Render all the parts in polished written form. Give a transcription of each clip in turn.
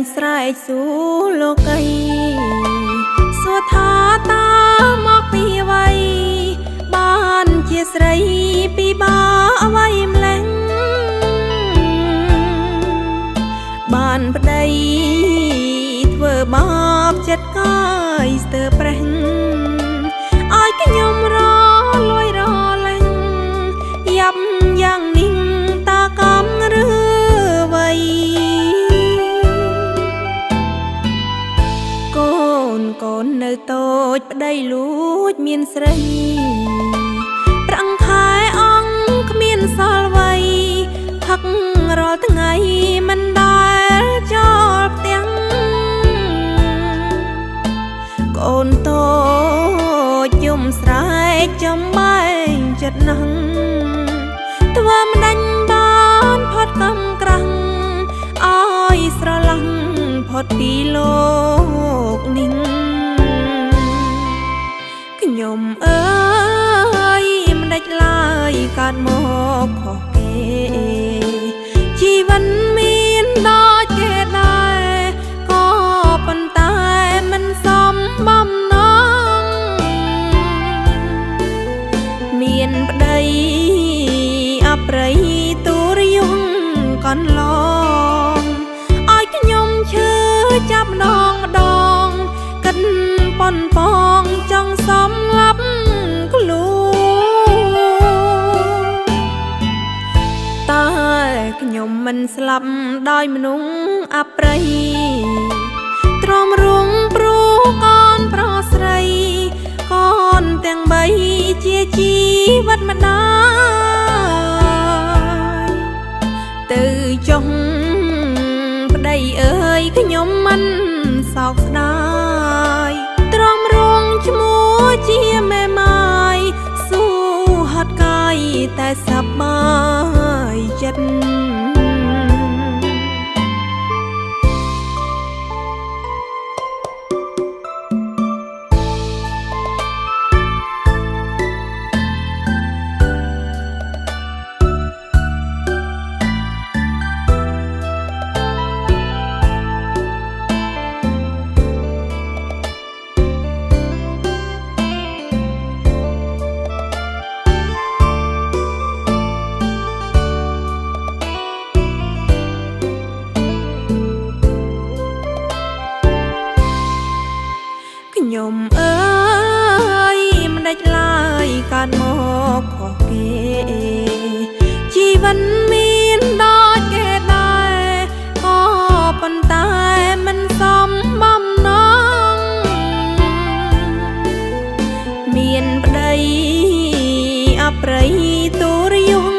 ងស្រែកសួរលោកីសួរថាតាមកពីអ្វីបានជាស្រីពីបាអ្វីម្លេះបានប្តីធ្វើបាបចិត្តកាយស្ទើរប្រេះឲ្យខ្ញុំរលួយរលែងយ៉ាប់យ៉ាងនេះតាកំឬអ្វីកូននៅតូចប្តីលួចមានស្រីប្រាំងខែអង្គគ្មានសល់អ្វីផឹករាល់ថ្ងៃមិនដែលចោលផ្ទាំងកូនតូចយំស្រែកចំបែងចិត្តណាស់ធ្វើមិនដាញ់បានផុតកំក្រាំងឲ្យស្រឡះផុតពីលោកនេះខ្ញុំអើយមិនដេចឡើយកើតមកខុសគេជីវិតមានដូចគេដែរក៏ប៉ុន្តែមិនសមបំណងមានប្តីអប្រិយទូរយងកន្លងឲ្យខ្ញុំឈឺចាប់ម្ដងគិតប៉ុនប៉ងចង់សំឡាប់ខ្លួនតែខ្ញុំមិនស្លាប់ដោយមនុស្សអប្រិយទ្រាំរួងព្រោះកូនប្រុសស្រីកូនទាំងបីជាជីវិតម្ដាយទៅចុងប្តីអើយខ្ញុំមិនសោកស្ដាយទ្រាំរួងឈ្មោះជាមេម៉ាយស៊ូហត់កាយតែសប្បាយចិត្តខ្ញុំអើយមិនដេចឡើយកើតមកខុសគេជីវិតមានដូចគេដែរក៏ប៉ុន្តែមិនសមបំណងមានប្តីអប្រិយទូរយង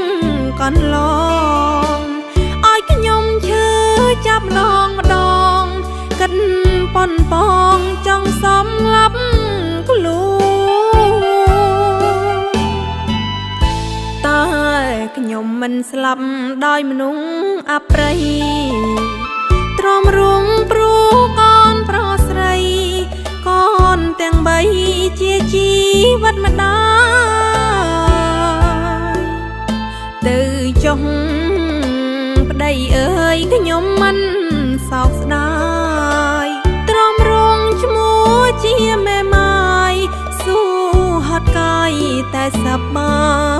កន្លងឲ្យខ្ញុំឈឺចាប់ម្ដងគិតប៉ុនប៉ងចង់សំឡាប់ខ្លួនតែខ្ញុំមិនស្លាប់ដោយមនុស្សអប្រិយទ្រាំរួងព្រោះកូនប្រុសស្រីកូនទាំងបីជាជីវិតម្ដាយទៅចុងប្តីអើយខ្ញុំមិនសោកស្ដាយទ្រាំរួងឈ្មោះជាមេម៉ាយស៊ូហត់កាយតែសប្បាយ